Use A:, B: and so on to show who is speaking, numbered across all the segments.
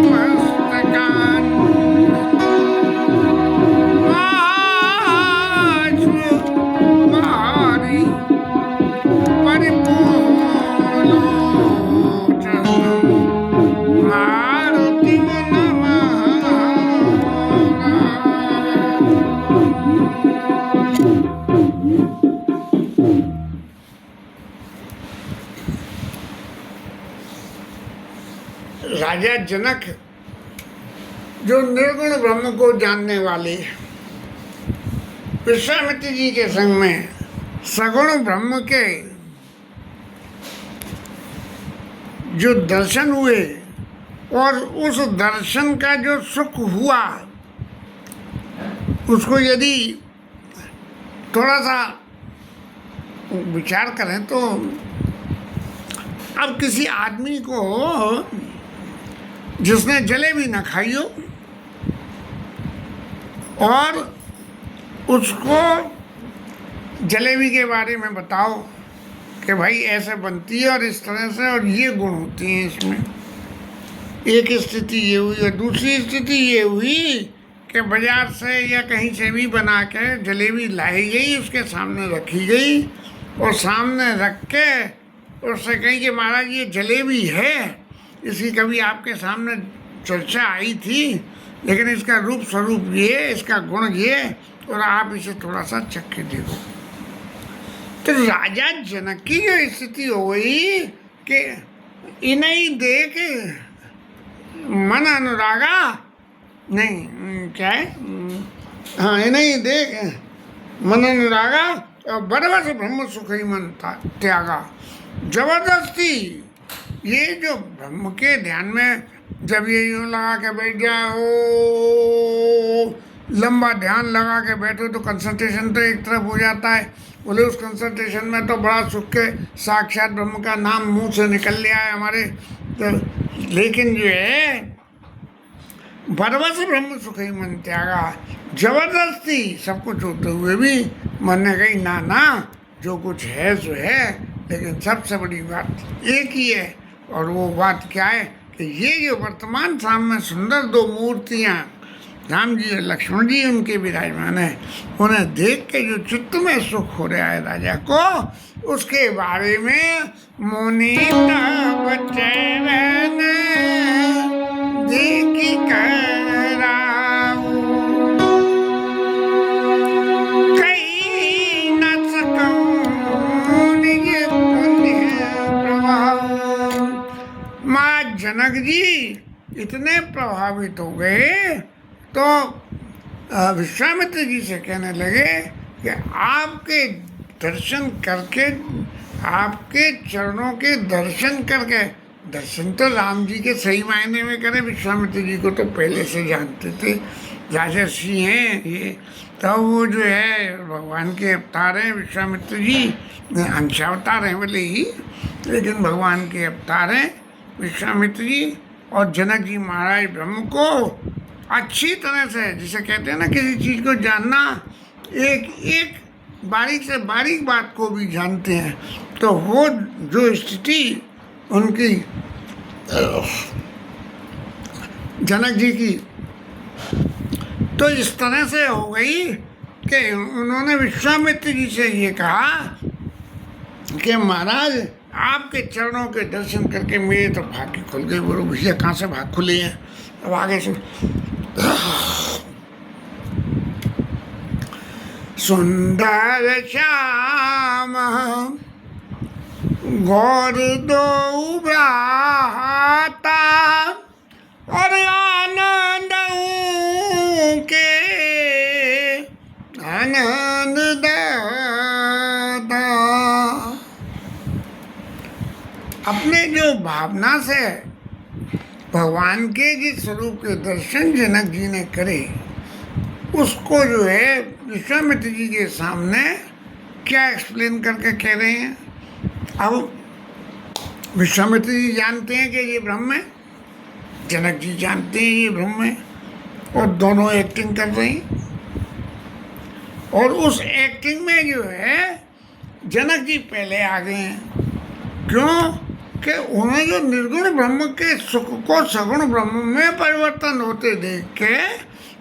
A: मस्तकान आज मारी परिपूर्ण मारुति राजा जनक जो निर्गुण ब्रह्म को जानने वाले विश्वामित्र जी के संग में सगुण ब्रह्म के जो दर्शन हुए और उस दर्शन का जो सुख हुआ उसको यदि थोड़ा सा विचार करें तो अब किसी आदमी को जिसने जलेबी न खाई हो और उसको जलेबी के बारे में बताओ कि भाई ऐसे बनती है और इस तरह से और ये गुण होती हैं इसमें, एक स्थिति ये हुई और दूसरी स्थिति ये हुई कि बाजार से या कहीं से भी बना के जलेबी लाई गई, उसके सामने रखी गई और सामने रख के उससे कही कि महाराज ये जलेबी है, इसकी कभी आपके सामने चर्चा आई थी लेकिन इसका रूप स्वरूप ये, इसका गुण ये, और आप इसे थोड़ा सा चख के देखो। तो राजा जनक की जो स्थिति हो गई कि इन्हें देख मन अनुरागा, नहीं क्या है, हाँ इन्हें देख मन अनुरागा और बड़वा से ब्रह्म सुख ही मन त्यागा। जबरदस्ती ये जो ब्रह्म के ध्यान में जब ये यूँ लगा के बैठ जाए, ओ लंबा ध्यान लगा के बैठो तो कंसंट्रेशन तो एक तरफ हो जाता है, बोले उस कंसंट्रेशन में तो बड़ा सुख के साक्षात ब्रह्म का नाम मुंह से निकल लिया है हमारे तो, लेकिन जो है बरवा से ब्रह्म सुख ही मन त्यागा, जबरदस्ती सब कुछ होते हुए भी मन ने कही ना ना जो कुछ है सो है, लेकिन सबसे बड़ी बात एक ही है और वो बात क्या है कि ये जो वर्तमान सामने सुंदर दो मूर्तियाँ राम जी और लक्ष्मण जी उनके विराजमान है, उन्हें देख के जो चित्त में सुख हो रहा है राजा को, उसके बारे में मुनि देखी कराऊं कहीं न सकूं निज पुण्य प्रभाव। माँ जनक जी इतने प्रभावित हो गए तो विश्वामित्र जी से कहने लगे कि आपके दर्शन करके, आपके चरणों के दर्शन करके, दर्शन तो राम जी के सही मायने में करें, विश्वामित्र जी को तो पहले से जानते थे, राजर्षि हैं ये, तो वो जो है भगवान के अवतार हैं विश्वामित्र जी, अंशावतार हैं भले ही लेकिन भगवान के अवतार हैं विश्वामित्र जी। और जनक जी महाराज ब्रह्म को अच्छी तरह से, जिसे कहते हैं ना किसी चीज़ को जानना, एक एक बारीक से बारीक बात को भी जानते हैं, तो वो जो स्थिति उनकी जनक जी की तो इस तरह से हो गई कि उन्होंने विश्वामित्र जी से ये कहा कि महाराज आपके चरणों के दर्शन करके मेरे तो भाग्य खुल गए। बोलो भैया कहाँ से भाग खुले हैं, अब आगे से सुंदर श्याम गौर दो भ्राता और आनंद के आनंद दाता। अपने जो भावना से भगवान के जिस स्वरूप के दर्शन जनक जी ने करे, उसको जो है विश्वामित्र जी के सामने क्या एक्सप्लेन करके कह रहे हैं। अब विश्वामित्र जी जानते हैं कि ये ब्रह्म है, जनक जी जानते हैं ये ब्रह्म है, और दोनों एक्टिंग कर रहे हैं। और उस एक्टिंग में जो है जनक जी पहले आ गए हैं। क्यों? कि उन्हें जो निर्गुण ब्रह्म के सुख को सगुण ब्रह्म में परिवर्तन होते देख के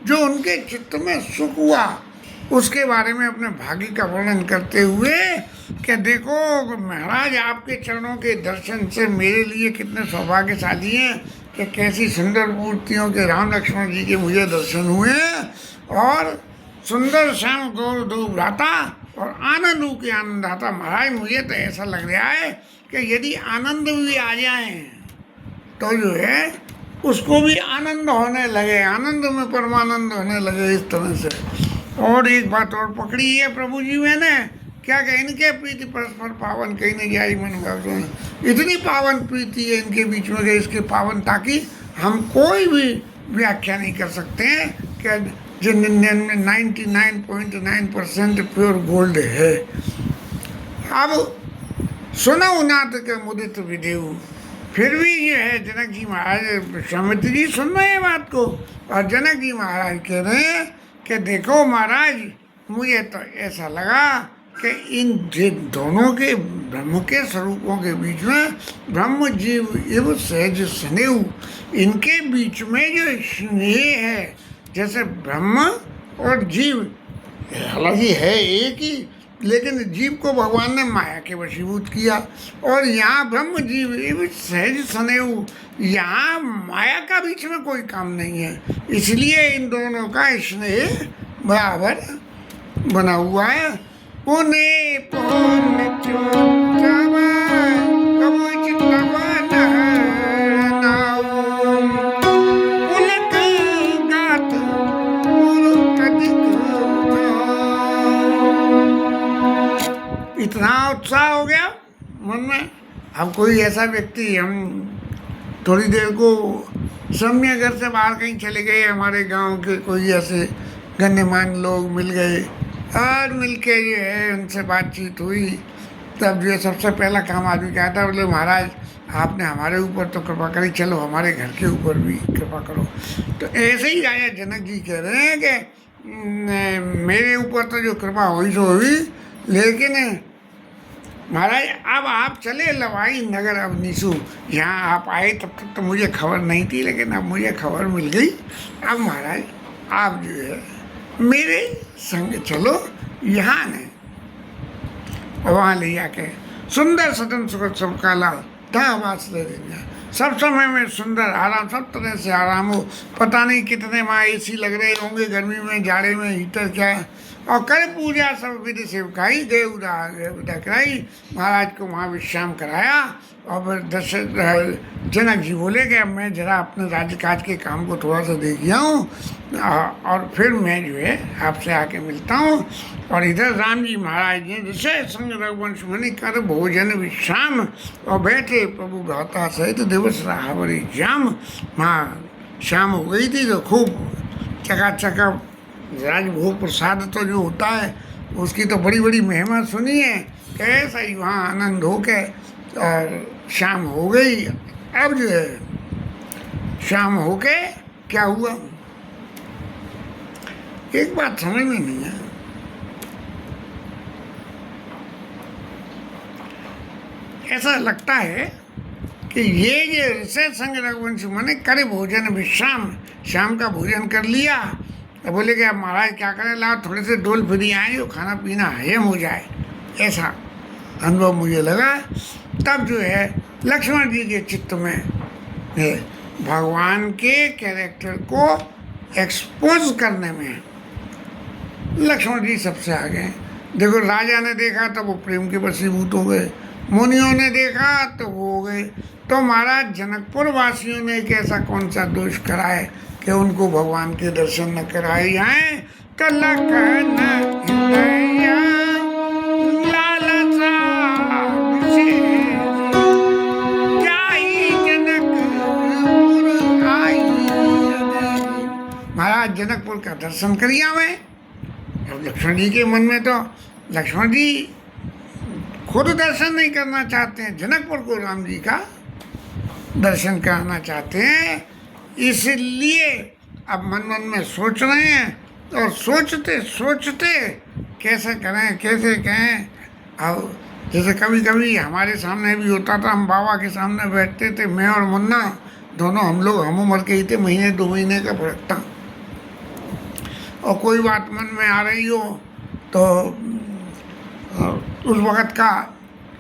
A: जो उनके चित्त में सुख हुआ, उसके बारे में अपने भाग्य का वर्णन करते हुए कि देखो महाराज, आपके चरणों के दर्शन से मेरे लिए कितने सौभाग्यशाली हैं कि कैसी सुंदर मूर्तियों के राम लक्ष्मण जी के मुझे दर्शन हुए और सुंदर श्याम गौर दो भ्राता और आनंद के आनंदाता। महाराज, मुझे तो ऐसा लग रहा है कि यदि आनंद भी आ जाए तो जो है उसको भी आनंद होने लगे, आनंद में परमानंद होने लगे इस तरह से। और एक बात और पकड़ी है प्रभु जी मैंने, क्या कहें, इनके प्रीति परस्पर पावन कहीं नहीं जाई मन भाव। इतनी पावन प्रीति है इनके बीच में कि इसके पावनता की हम कोई भी व्याख्या नहीं कर सकते हैं कि जो 99.9% प्योर गोल्ड है। अब सुनो नाथ के मुदित विदेव, फिर भी ये है जनक जी महाराज, विश्वामित्र जी सुन रहे हैं बात को और जनक जी महाराज कह रहे हैं कि देखो महाराज, मुझे तो ऐसा लगा कि इन दोनों के ब्रह्म के स्वरूपों के बीच में ब्रह्म जीव एवं सहज स्नेह, इनके बीच में जो स्नेह है, जैसे ब्रह्म और जीव हालांकि है एक ही, लेकिन जीव को भगवान ने माया के वशीभूत किया। और यहाँ ब्रह्म जीव एवं सहज स्नेह, यहाँ माया का बीच में कोई काम नहीं है, इसलिए इन दोनों का स्नेह बराबर बना हुआ है। पुने पुन चुचावा कबो चितवा नहाऊ, पुलक गात पुरु कदिक जाऊ। इतना उत्साह हो गया मन में। अब कोई ऐसा व्यक्ति, हम थोड़ी देर को समय घर से बाहर कहीं चले गए, हमारे गांव के कोई ऐसे गण्यमान लोग मिल गए और मिलके जो है उनसे बातचीत हुई, तब जो है सबसे पहला काम आदमी क्या था, बोले महाराज आपने हमारे ऊपर तो कृपा करी, चलो हमारे घर के ऊपर भी कृपा करो। तो ऐसे ही राजा जनक जी कह रहे हैं कि मेरे ऊपर तो जो कृपा हुई सो हुई, लेकिन महाराज अब आप चले लवाई नगर अब निशु, यहाँ आप आए तब तक तो मुझे खबर नहीं थी, लेकिन अब मुझे खबर मिल गई। अब महाराज आप जो है मेरे संग चलो, यहाँ नहीं वहाँ ले जाके सुंदर सदन सुखद सब काला दावास ले देंगे, सब समय में सुंदर आराम, सब तरह से आराम हो। पता नहीं कितने वहाँ एसी लग रहे होंगे, गर्मी में जाड़े में हीटर क्या है, और कर पूजा सब विधि सेवकाई गए उदा कराई। महाराज को वहाँ विश्राम कराया और फिर जनक जी बोले कि अब मैं जरा अपने राज्य काज के काम को थोड़ा सा देख गया हूँ और फिर मैं जो है आपसे आके मिलता हूँ। और इधर राम जी महाराज ने ऋषय संग रघुवंश मुनि कर भोजन विश्राम और बैठे प्रभु भ्राता सहित दिवस राहवरी जाम। वहाँ शाम हो गई थी तो खूब चकाचक राजभोग प्रसाद तो जो होता है उसकी तो बड़ी बड़ी महिमा सुनी है, कैसा ही वहाँ आनंद हो के और शाम हो गई। अब जो है शाम हो के क्या हुआ, एक बात समझ में नहीं है। ऐसा लगता है कि ये जो ऋषय संग रघुवंश मैंने करे भोजन विश्राम, शाम का भोजन कर लिया, तो बोले कि अब महाराज क्या करें, लाओ थोड़े से डोल फिरी आए जो खाना पीना हजम हो जाए, ऐसा अनुभव मुझे लगा। तब जो है लक्ष्मण जी के चित्त में है भगवान के कैरेक्टर को एक्सपोज करने में लक्ष्मण जी सबसे आगे। देखो राजा ने देखा तो वो प्रेम के वशीभूत हो गए, मुनियों ने देखा तो वो हो गए, तो महाराज जनकपुर वासियों ने एक ऐसा कौन सा दोष कराए कि उनको भगवान के दर्शन न कराए जाए। तो लखन हृदय लालसा जाई जनकपुर आई। महाराज जनकपुर का दर्शन करिया मैं। अब लक्ष्मण जी के मन में तो लक्ष्मण जी खुद दर्शन नहीं करना चाहते हैं, जनकपुर को राम जी का दर्शन कराना चाहते हैं, इसलिए अब मन मन में सोच रहे हैं और सोचते सोचते कैसे करें कैसे कहें। अब जैसे कभी कभी हमारे सामने भी होता था, हम बाबा के सामने बैठते थे, मैं और मुन्ना दोनों, हम लोग हम उम्र के ही थे, महीने 2 महीने का फर्क था। और कोई बात मन में आ रही हो तो उस वक़्त का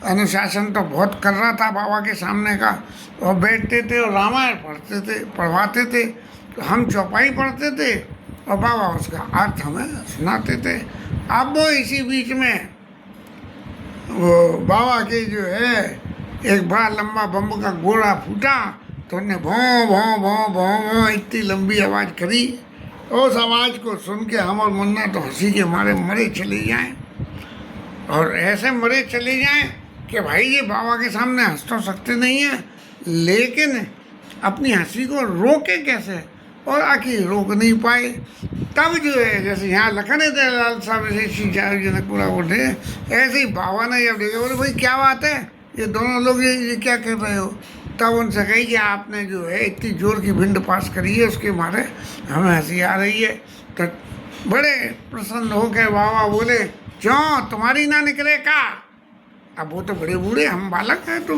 A: अनुशासन तो बहुत कर रहा था बाबा के सामने का, और बैठते थे और रामायण पढ़ते थे, पढ़वाते थे। तो हम चौपाई पढ़ते थे और बाबा उसका अर्थ हमें सुनाते थे। अब वो इसी बीच में वो बाबा के जो है एक बड़ा लंबा बम्ब का गोला फूटा, तो उन्होंने भों भों भों भों भों इतनी लंबी आवाज़ करी। उस आवाज़ को सुन के हम और मुन्ना तो हंसी के मारे मरे चले जाएं, और ऐसे मरे चले जाएं कि भाई ये बाबा के सामने हंस तो सकते नहीं हैं, लेकिन अपनी हंसी को रोके कैसे, और आखिर रोक नहीं पाए। तब जो है जैसे यहाँ लखन लाल साहब ऐसे जनकपुरा उठे, ऐसे ही बाबा ने जब देखा, बोले भाई क्या बात है, ये दोनों लोग ये क्या कर रहे हो। तब उनसे कही कि आपने जो है इतनी जोर की भिंड पास करी है, उसके मारे हमें हंसी आ रही है। तो बड़े प्रसन्न हो गए बाबा, बोले क्यों तुम्हारी ना निकले का। अब वो तो बड़े बूढ़े, हम बालक हैं, तो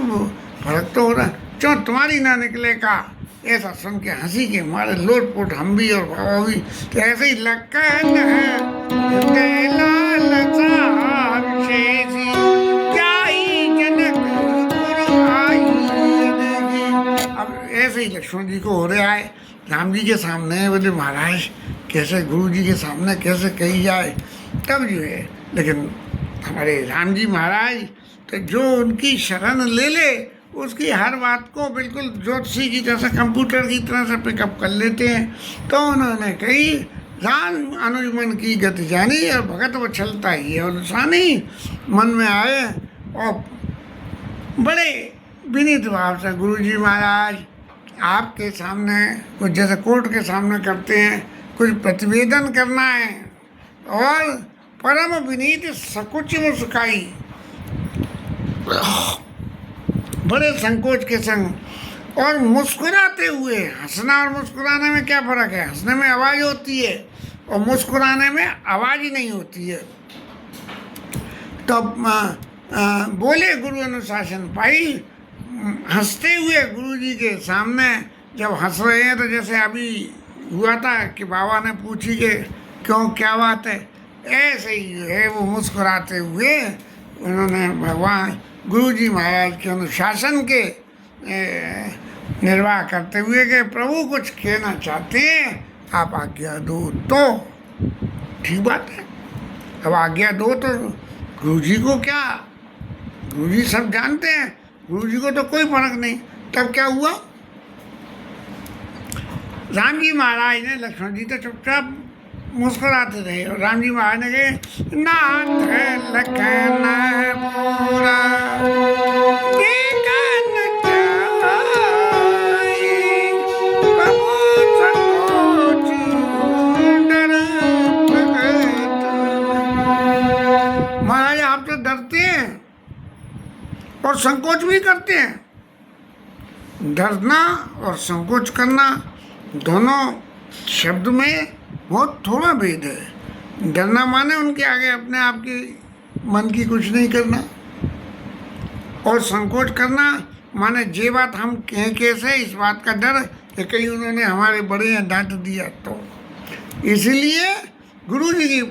A: फर्क तो हो रहा है, क्यों तुम्हारी ना निकले का। ऐसा सुन के हंसी के मारे लोटपोट हम भी और बाबा भी। तो ऐसे ही लखन अब ऐसे ही लक्ष्मण जी को हो रहा है राम जी के सामने, बोले महाराज कैसे गुरु जी के सामने कैसे कही जाए। तब जो है लेकिन हमारे राम जी महाराज तो जो उनकी शरण ले ले उसकी हर बात को बिल्कुल ज्योतिषी की तरह से, कंप्यूटर की तरह से पिकअप कर लेते हैं। तो उन्होंने कही राम अनुज मन की गति जानी, और भगत वो चलता ही है अनुसानी मन में आए। और बड़े विनीत भाव से गुरु जी महाराज आपके सामने कुछ जैसे कोर्ट के सामने करते हैं, कुछ प्रतिवेदन करना है, और परम विनीत सकुच मुस्काई, बड़े संकोच के संग और मुस्कुराते हुए। हंसना और मुस्कुराने में क्या फ़र्क है, हंसने में आवाज़ होती है और मुस्कुराने में आवाज़ ही नहीं होती है। तो बोले गुरु अनुशासन पाई, हंसते हुए गुरु जी के सामने जब हंस रहे हैं, तो जैसे अभी हुआ था कि बाबा ने पूछी कि क्यों क्या बात है, ऐसे ही है वो मुस्कुराते हुए उन्होंने भगवान गुरु जी महाराज के अनुशासन के निर्वाह करते हुए कि प्रभु कुछ कहना चाहते हैं, आप आज्ञा दो। तो ठीक बात है, अब आज्ञा दो तो गुरु जी को क्या, गुरु जी सब जानते हैं, गुरु जी को तो कोई फर्क नहीं। तब क्या हुआ, राम जी महाराज ने, लक्ष्मण जी तो चुपचाप मुस्कुराते रहे, और राम जी महाराज ने कहे नाथ लखन पूरा देखन जाए, प्रभु संकोच डर प्रगट। महाराज आप तो डरते हैं और संकोच भी करते हैं। डरना और संकोच करना दोनों शब्द में बहुत थोड़ा भेद है। डरना माने उनके आगे अपने आप की मन की कुछ नहीं करना, और संकोच करना माने जे बात हम कहें कैसे, इस बात का डर कि कहीं उन्होंने हमारे बड़े हैं डांट दिया तो। इसलिए गुरु जी की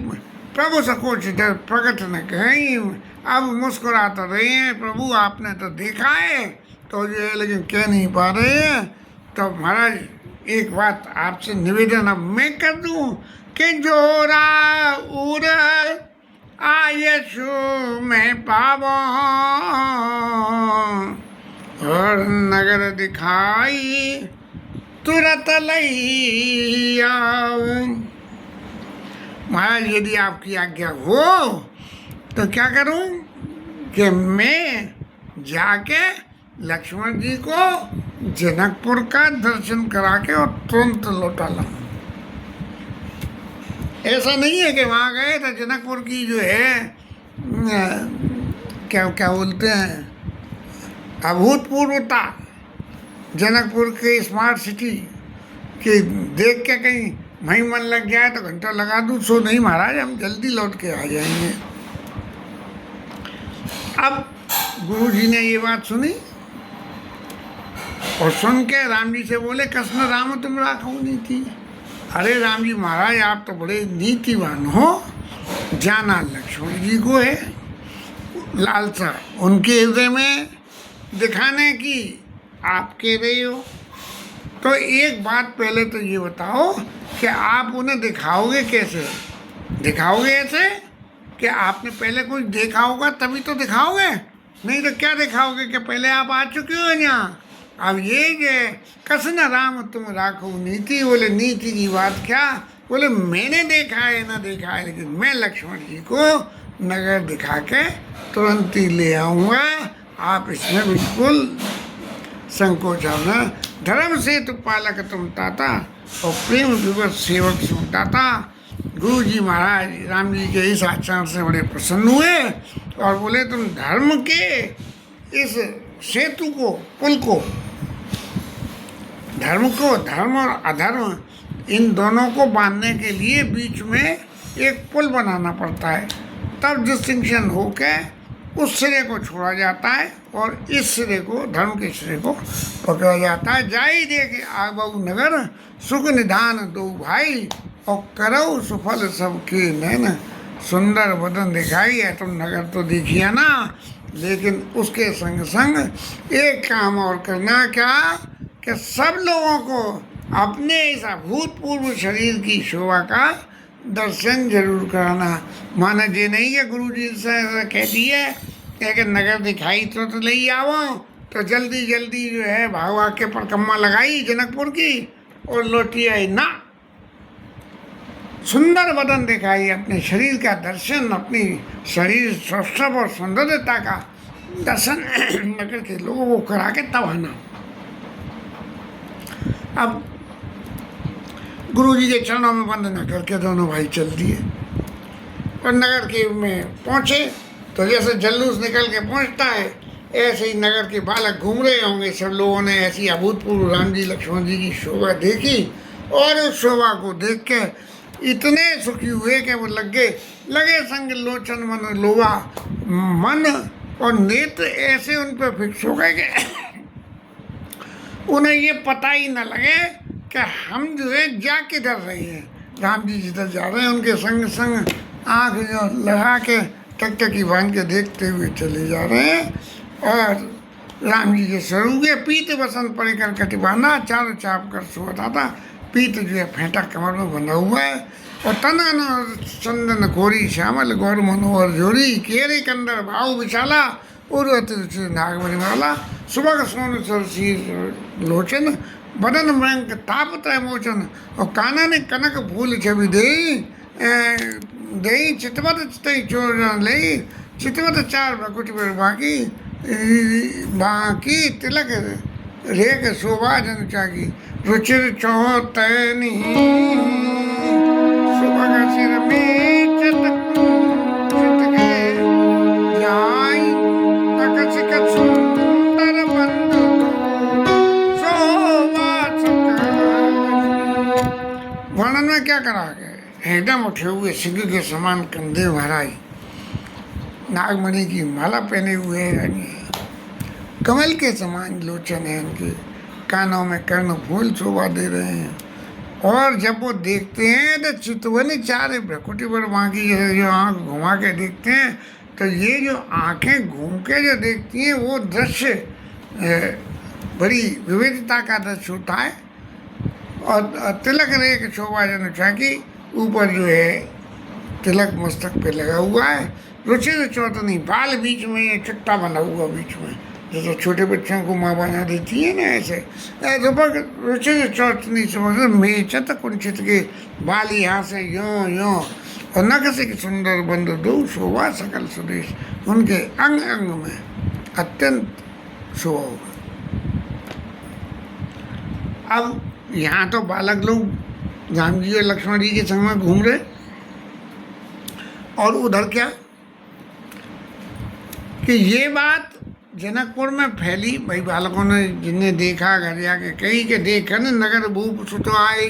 A: प्रभु संकोच डर प्रकट न कहीं, अब मुस्कुरा तो रहे हैं, प्रभु आपने तो देखा है तो जो है, लेकिन कह नहीं पा रहे हैं। तो महाराज एक बात आपसे निवेदन अब मैं कर दूं कि जोरा उर आयशु में पावो, और नगर दिखाई तुरंत लई आऊं। महाराज यदि आपकी आज्ञा हो तो क्या करूं कि मैं जाके लक्ष्मण जी को जनकपुर का दर्शन करा के और तुरंत लौटा लाऊं। ऐसा नहीं है कि वहाँ गए तो जनकपुर की जो है क्या क्या बोलते हैं अभूतपूर्वता, जनकपुर के स्मार्ट सिटी कि देख के कहीं वहीं मन लग जाए तो घंटा लगा दूँ, सो नहीं महाराज, हम जल्दी लौट के आ जाएंगे। अब गुरु जी ने ये बात सुनी और सुन के राम जी से बोले, कृष्ण राम तुम राखो नीति। अरे राम जी महाराज आप तो बड़े नीतिवान हो। जाना लक्ष्मण जी को है लालसा उनके हृदय में दिखाने की, आप कह रहे हो। तो एक बात पहले तो ये बताओ कि आप उन्हें दिखाओगे कैसे? दिखाओगे ऐसे कि आपने पहले कुछ देखा होगा तभी तो दिखाओगे, नहीं तो क्या दिखाओगे कि पहले आप आ चुके हो यहाँ। अब ये कृष्ण राम तुम राखो नीति, बोले नीति की बात क्या? बोले मैंने देखा है ना देखा है, लेकिन मैं लक्ष्मण जी को नगर दिखा के तुरंत ही ले आऊँगा। आप इसमें बिल्कुल संकोच न। धर्म से तो पालक तुम ताता और प्रेम विवश सेवक सुनताता। गुरु जी महाराज राम जी के इस आचरण से बड़े प्रसन्न हुए और बोले तुम धर्म के इस सेतु को, पुल को, धर्म और अधर्म इन दोनों को बांधने के लिए बीच में एक पुल बनाना पड़ता है, तब डिस्टिंक्शन होके उस सिरे को छोड़ा जाता है और इस सिरे को, धर्म के सिरे को पकड़ा जाता है। जाई देखे आबऊ नगर सुख निधान दो भाई और करो सुफल सबके नैन। सुंदर वदन दिखाई है, तुम नगर तो देखिए ना, लेकिन उसके संग संग एक काम और करना, क्या कि सब लोगों को अपने इस अभूतपूर्व शरीर की शोभा का दर्शन जरूर कराना। माना ये नहीं है गुरु जी से कह दिए कि नगर दिखाई तो ले आवो, तो जल्दी जल्दी जो है भागवा के परिक्रमा लगाई जनकपुर की और लौटी आई ना। सुंदर वदन दिखाई, अपने शरीर का दर्शन, अपनी शरीर सौष्ठव और सौंदर्यता का दर्शन नगर के लोगों को करा के तब आना। अब गुरु जी के चरणों में वंदना करके दोनों भाई चल दिए और नगर के में पहुँचे। तो जैसे जल्लूस निकल के पहुँचता है ऐसे ही नगर के बालक घूम रहे होंगे। सब लोगों ने ऐसी अभूतपूर्व राम जी लक्ष्मण जी की शोभा देखी और उस शोभा को देख के इतने सुखी हुए कि वो लगे संग लोचन मन लोवा। मन और नेत्र ऐसे उन पर फिक्स हो गए कि उन्हें ये पता ही न लगे कि हम जो है जा किधर रहे हैं। राम जी जिधर जा रहे हैं उनके संग संग आँख जो लगा के टकटकी बांध के देखते हुए चले जा रहे हैं। और राम जी के स्वरूप के पीत बसंत परिकर कटिबाना चारों चाप कर सोता था। पीत जो है फेंटा कमर में बंधा हुआ है और तना न चंदन घोरी श्यामल गौर मनोहर जोरी केरे कंदर भाव विशाला उर्वत नागमणि माला सुबह सोन सर लोचन बदन मयंक ताप त्रय मोचन। और काना ने कनक फूल छवि दे चितवत चितई चोर ले चितवत चार भकुट पर बाकी तिलक रेख शोभा जन चागी रुचिर चौतनी सुबह सिर में चितके जाई तकसिक सुंदर बंधु शोभा वर्णन में क्या करा गया? एकदम उठे हुए सिंह के समान कंधे महाराज, नागमणि की माला पहने हुए हैं, कमल के समान लोचन है उनके, कानों में कर्ण फूल शोभा दे रहे हैं। और जब वो देखते हैं तो चितवनी चार भ्रकुटी पर बाकी जो आँख घुमा के देखते हैं तो ये जो आँखें घूम के जो देखती हैं वो दृश्य बड़ी विविधता का दृश्य होता है। और तिलक रेख शोभा जन चाकी, ऊपर जो है तिलक मस्तक पे लगा हुआ है। रुचिर चौतनी, बाल बीच में चुट्टा बना हुआ बीच में, जैसे छोटे बच्चों को माँ बना देती है ना ऐसे। रुचिर चौतनी समझ मेचत कुंचित के बाल यहाँ से यों यों और नख से सुंदर बंधु दो शोभा सकल सुदेश। उनके अंग अंग में अत्यंत शोभा होगा। अब यहाँ तो बालक लोग राम जी और लक्ष्मण जी के संग में घूम रहे और उधर क्या कि ये बात जनकपुर में फैली। भाई बालकों ने जिन्हें देखा घर जाके कही के देखन नगर भूप सुत आए,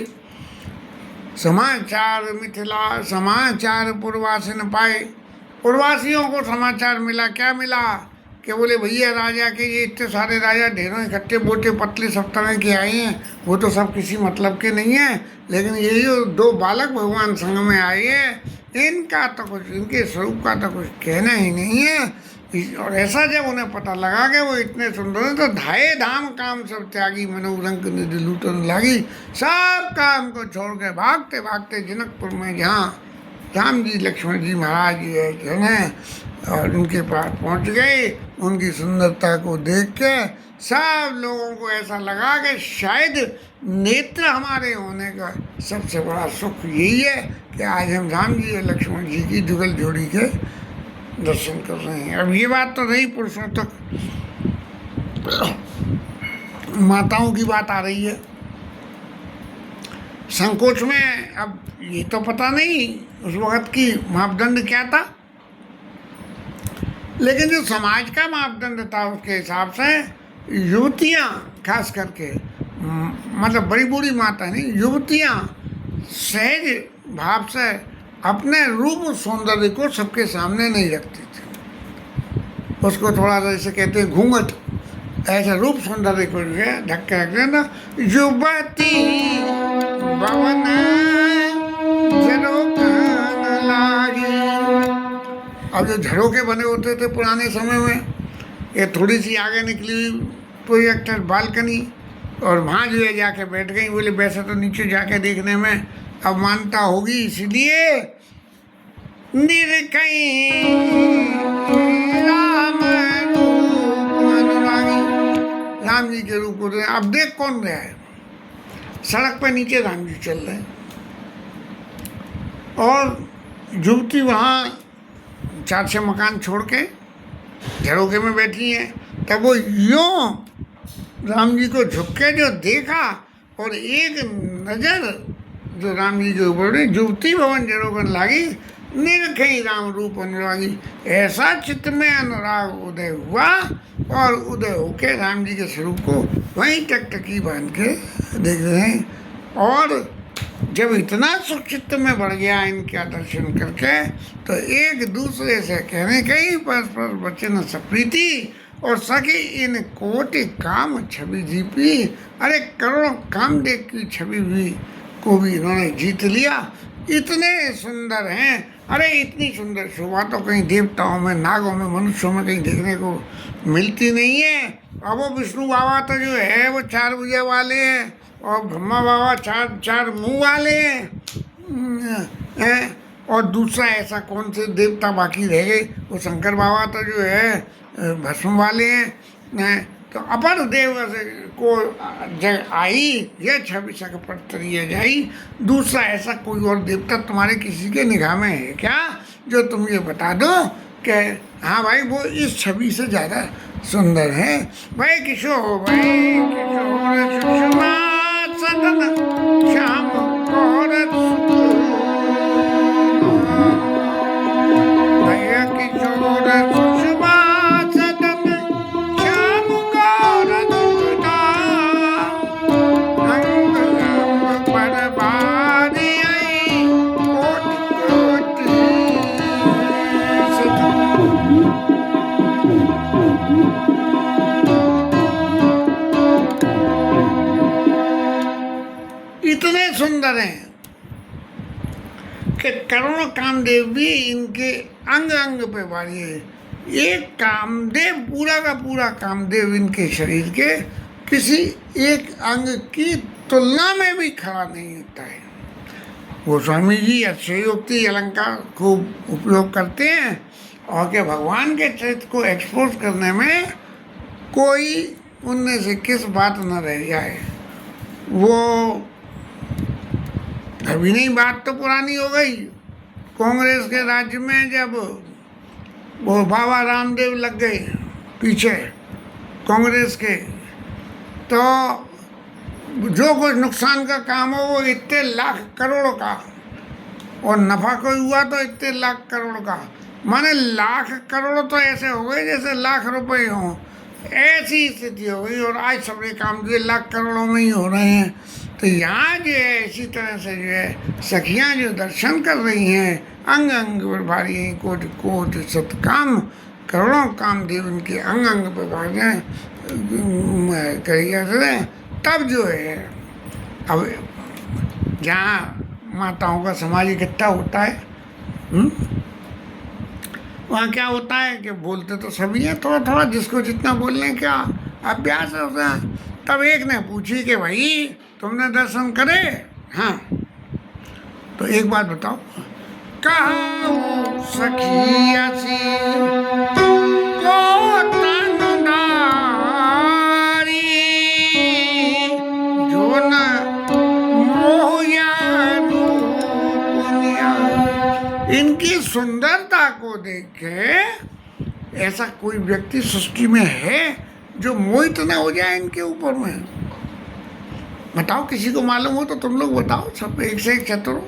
A: समाचार मिथिला समाचार पूर्वासिन पाए। उर्वासियों को समाचार मिला, क्या मिला कि बोले भैया राजा के ये इतने सारे राजा ढेरों इकट्ठे मोटे पतले सब तरह के आए हैं, वो तो सब किसी मतलब के नहीं है, लेकिन ये जो दो बालक भगवान संग में आए हैं, इनका तो कुछ, इनके स्वरूप का तो कुछ कहना ही नहीं है। और ऐसा जब उन्हें पता लगा कि वो इतने सुंदर हैं, तो धाये धाम काम सब त्यागी मनोरंग निधि लूटन लागी। सब काम को छोड़ के भागते भागते जनकपुर में जहाँ राम जी लक्ष्मण जी महाराज जो है और उनके पास पहुँच गए। उनकी सुंदरता को देख के सब लोगों को ऐसा लगा कि शायद नेत्र हमारे होने का सबसे बड़ा सुख यही है कि आज हम राम जी और लक्ष्मण जी की जुगल जोड़ी के दर्शन कर रहे हैं। अब ये बात तो रही पुरुषों तक, माताओं की बात आ रही है। संकोच में अब ये तो पता नहीं उस वक़्त की मापदंड क्या था, लेकिन जो समाज का मापदंड था उसके हिसाब से युवतियाँ खास करके, मतलब बड़ी बूढ़ी माता नहीं, युवतियाँ सहज भाव से अपने रूप सौंदर्य को सबके सामने नहीं रखती थी। उसको थोड़ा सा जैसे कहते हैं घूंघट, ऐसे रूप सौंदर्य को जो है ढक के रखते हैं ना। युवती भवन झरोखन लागी। अब जो झरोखे बने होते थे पुराने समय में, ये थोड़ी सी आगे निकली हुई प्रोजेक्टर बालकनी, और वहाँ जो है जाके बैठ गई। बोले वैसे तो नीचे जाके देखने में अवमानता होगी, इसलिए निरखई राम रूप अनुरागी, राम जी के रूप को। अब देख कौन रहा है, सड़क पे नीचे राम जी चल रहे हैं और युवती वहाँ 4-6 मकान छोड़ के झरोखे में बैठी है। तब वो यूँ राम जी को झुक के जो देखा और एक नज़र जो राम जी के ऊपर युवती भवन झरोखन लागी, निरखई राम रूप अनुरागी। ऐसा चित्त में अनुराग उदय हुआ और उदय होके राम जी के स्वरूप को वहीं टकटकी बांध के देख रहे हैं। और जब इतना सुख चित्त में बढ़ गया इनका दर्शन करके, तो एक दूसरे से कहने कहीं परस्पर वचन सप्रीति और सके इन कोटि काम छवि जीपी। अरे करोड़ों कामदेव की छवि भी को भी इन्होंने जीत लिया। इतने सुंदर हैं, अरे इतनी सुंदर शोभा तो कहीं देवताओं में, नागों में, मनुष्यों में कहीं देखने को मिलती नहीं है। अब वो विष्णु बाबा तो जो है वो 4 भुजा वाले हैं और ब्रह्मा बाबा 4 मुँह वाले हैं। और दूसरा ऐसा कौन से देवता बाकी रह गए, वो शंकर बाबा तो जो है भस्म वाले हैं। तो अपर देव को जग आई यह छवि सक पर तरिए जाई। दूसरा ऐसा कोई और देवता तुम्हारे किसी के निगाह में है क्या जो तुम ये बता दो कि हाँ भाई वो इस छवि से ज़्यादा सुंदर है। भाई किशोर सुषमा सदन श्याम कौर भैया किशोर सुषमा सदन श्याम कौर अंग अंग पर बारी आई कोटि इतने सुंदर हैं कि करोड़ों कामदेव भी इनके अंग अंग पे वारी है। एक कामदेव पूरा का पूरा कामदेव इनके शरीर के किसी एक अंग की तुलना में भी खड़ा नहीं होता है। गोस्वामी जी अतिशयोक्ति अलंकार खूब उपयोग करते हैं और के भगवान के चरित्र को एक्सपोज करने में कोई उनमें से किस बात न रह जाए। वो अभी नहीं, बात तो पुरानी हो गई। कांग्रेस के राज्य में जब वो बाबा रामदेव लग गए पीछे कांग्रेस के, तो जो कुछ नुकसान का काम हो वो इतने लाख करोड़ का, और नफ़ा कोई हुआ तो इतने लाख करोड़ का। माने लाख करोड़ तो ऐसे हो गए जैसे लाख रुपए हों, ऐसी स्थिति हो गई। और आज सबके काम जो लाख करोड़ों में ही हो रहे हैं। तो यहाँ जो है इसी तरह से जो है सखियाँ जो दर्शन कर रही हैं अंग अंग पर भारी हैं कोटि कोटि सतकाम, करोड़ों कामदेव इनके अंग अंग पर भागे करिए तब जो है अब जहाँ माताओं का समाज इकट्ठा होता है वहाँ क्या होता है कि बोलते तो सभी हैं, थोड़ा थोड़ा जिसको जितना बोलने का अभ्यास होता है। तब एक ने पूछी कि भाई तुमने दर्शन करे? हाँ। तो एक बात बताओ, कहा सखिया सी को तनुनारी जो न मोहया रूपनिया। इनकी सुंदरता को देखे ऐसा कोई व्यक्ति सृष्टि में है जो मोहित न हो जाए इनके ऊपर में? बताओ, किसी को मालूम हो तो तुम लोग बताओ। सब एक से एक चतुर।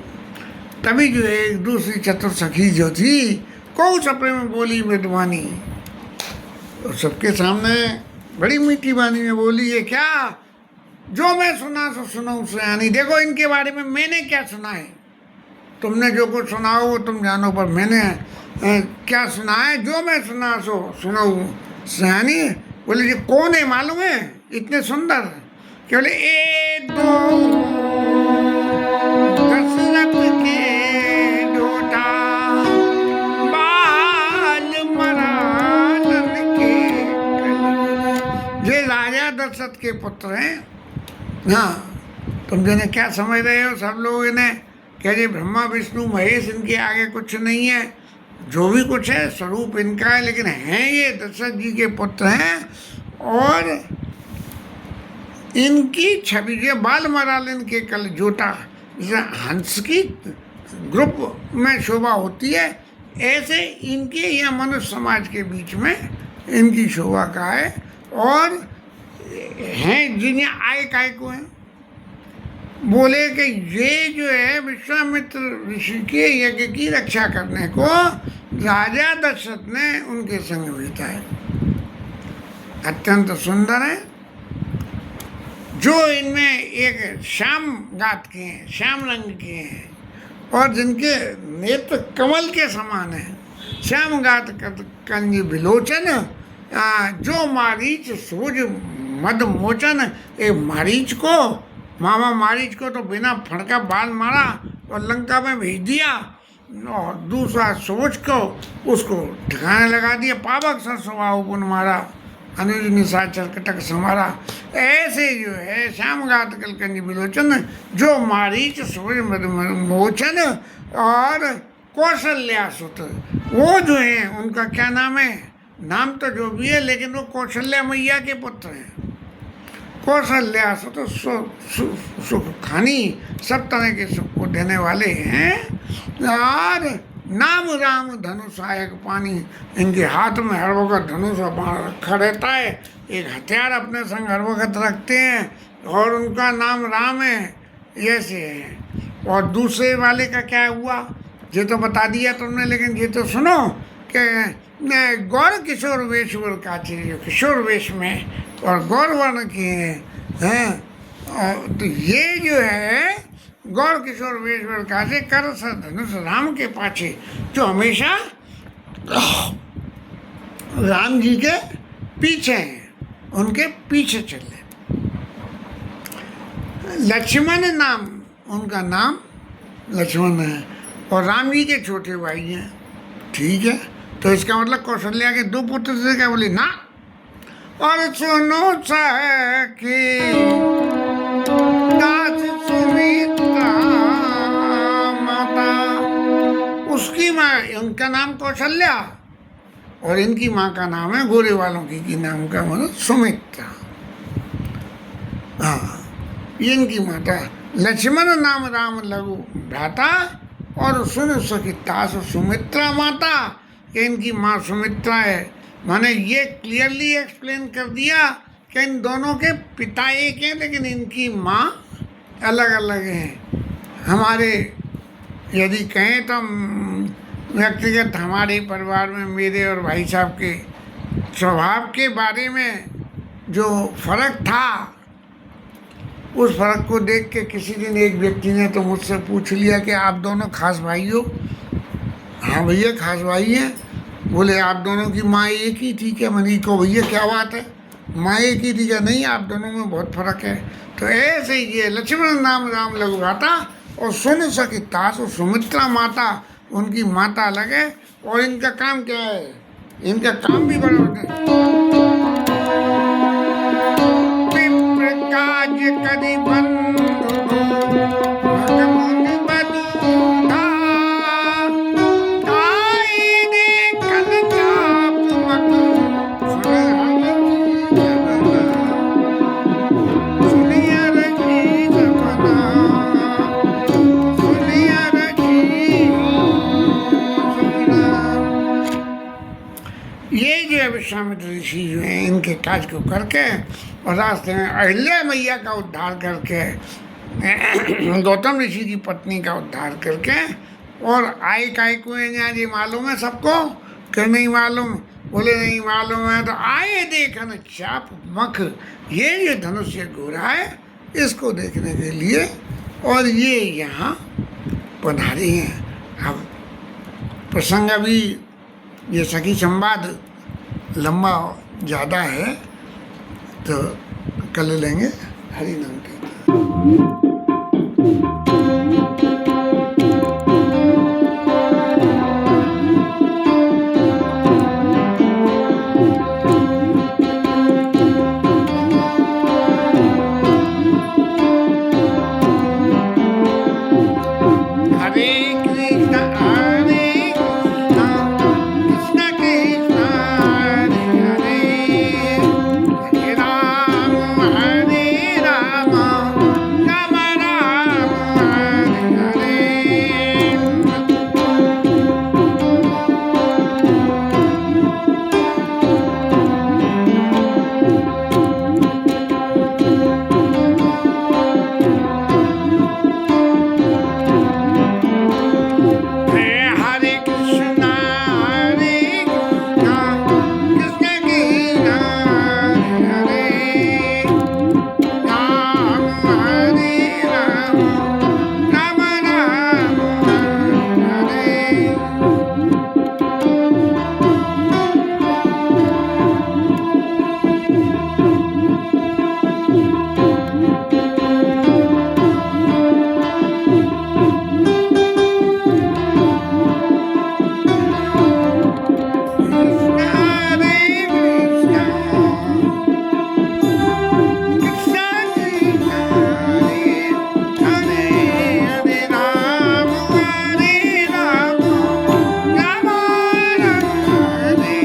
A: तभी जो है एक दूसरी चतुर सखी जो थी को सपने में बोली मृदुवानी, और सबके सामने बड़ी मीठी वाणी में बोली है, क्या जो मैं सुना सो सुनाऊं सयानी। देखो इनके बारे में मैंने क्या सुना है, तुमने जो कुछ सुना हो तुम जानो, पर मैंने क्या सुना है, जो मैं सुना सो सुनाऊं सयानी। बोले जी कौन है मालूम है इतने सुंदर? केवल एक दो दशरथ के डोटा बाल मरालन के ये राजा दशरथ के पुत्र हैं। हाँ, तुम जिन्हें क्या समझ रहे हो सब लोग इन्हें क्या जी ब्रह्मा विष्णु महेश इनके आगे कुछ नहीं है, जो भी कुछ है स्वरूप इनका है, लेकिन हैं ये दशरथ जी के पुत्र हैं। और इनकी छवि ये बाल मरालन के कल जोटा, जैसे हंस की ग्रुप में शोभा होती है, ऐसे इनके या मनुष्य समाज के बीच में इनकी शोभा का है। और हैं जिन्हें आय काय को हैं, बोले कि ये जो है विश्वामित्र ऋषि के यज्ञ की रक्षा करने को राजा दशरथ ने उनके संग बीता है। अत्यंत सुंदर है, जो इनमें एक श्याम गात के हैं, श्याम रंग के हैं, और जिनके नेत्र कमल के समान है। श्याम गात कंज विलोचन, जो मारीच सूज मद मोचन। एक मारीच को, मामा मारीच को तो बिना फड़का बाल मारा और लंका में भेज दिया, और दूसरा सोच को उसको ठिकाने लगा दिया। पावक सर स्वभाव गुण मारा, अनुज निशाचर कटक समारा। ऐसे जो है श्याम गात कलकंज विलोचन, जो मारीच सूज मद मोचन। और कौशल्या सुत, वो जो है उनका क्या नाम है, नाम तो जो भी है लेकिन वो कौशल्या मैया के पुत्र हैं। कौशल्या सुत सुख खानी, सब तरह के सुख को देने वाले हैं। और नाम राम धनुष सहायक पानी, इनके हाथ में हर वक्त धनुष बाण रखा रहता है, एक हथियार अपने संग हर वक्त रखते हैं, और उनका नाम राम है। ऐसे है। और दूसरे वाले का क्या हुआ ये तो बता दिया तुमने, लेकिन ये तो सुनो कि गौर किशोर वेशवर का चीज, किशोर वेश में और गौर वर्ण के हैं। तो ये जो है गौर किशोर वेशवर का से कर सर धनुष राम के पाछे, जो हमेशा राम जी के पीछे हैं, उनके पीछे चले। लक्ष्मण नाम, उनका नाम लक्ष्मण है, और राम जी के छोटे भाई हैं। ठीक है, तो इसका मतलब कौशल्या के दो पुत्र से क्या बोले ना। और सुनो सखी दास सुमित्रा माता, उसकी माँ, उनका नाम कौशल्या और इनकी माँ का नाम है गोरे वालों की नाम का मतलब सुमित्रा। हाँ, ये इनकी माता। लक्ष्मण नाम राम लघु भ्राता, और सुन सखी तास सुमित्रा माता, कि इनकी माँ सुमित्रा है। मैंने ये क्लियरली एक्सप्लेन कर दिया कि इन दोनों के पिता एक हैं, लेकिन इनकी माँ अलग अलग हैं। हमारे यदि कहें तो व्यक्तिगत हमारे परिवार में मेरे और भाई साहब के स्वभाव के बारे में जो फर्क था, उस फर्क को देख के किसी दिन एक व्यक्ति ने तो मुझसे पूछ लिया कि आप दोनों खास भाई हो। हाँ भैया खास भाई हैं। बोले आप दोनों की माँ एक ही थी क्या? मैंने कहा भैया क्या बात है, माँ एक ही थी क्या? नहीं, आप दोनों में बहुत फर्क है। तो ऐसे ही ये लक्ष्मण नाम राम लगवाता और सुन सकी तास और सुमित्रा माता उनकी माता अलग है। और इनका काम क्या है, इनका काम भी बड़ा होता है। विप्र काज करि बंधु भग मुनि बधूधा, ताई देखन चाप मक सुनिया रखी जपना, सुनिया रखी जपना। ये जो है विश्वामित्र ऋषि जो हैं, इनके काज को करके और रास्ते में अहिल्या मैया का उद्धार करके, गौतम ऋषि की पत्नी का उद्धार करके, और आए काय को ये मालूम है सबको कि नहीं मालूम? बोले नहीं मालूम है। तो आए देखन चाप मख, ये जो धनुष्य घोड़ा है इसको देखने के लिए, और ये यहाँ पधारे हैं। अब प्रसंग अभी ये सखी संवाद लंबा ज़्यादा है तो कल लेंगे। हरि नाम के हरे कृष्ण हरे कृष्ण कृष्ण कृष्ण हरे हरे, हरे राम राम राम हरे हरे। हरे कृष्ण कृष्ण कृष्ण हरे हरे, राम हरे राम राम राम हरे हरे। कृष्ण हरे कृष्ण कृष्ण कृष्ण हरे हरे, हरे राम राम राम हरे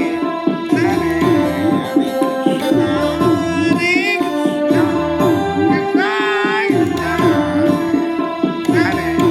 A: हरे। कृष्ण हरे कृष्ण कृष्ण कृष्ण हरे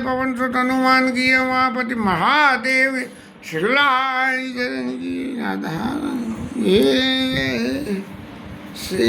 A: पवन सुत हनुमान की, उमापति महादेव श्री राधा श्री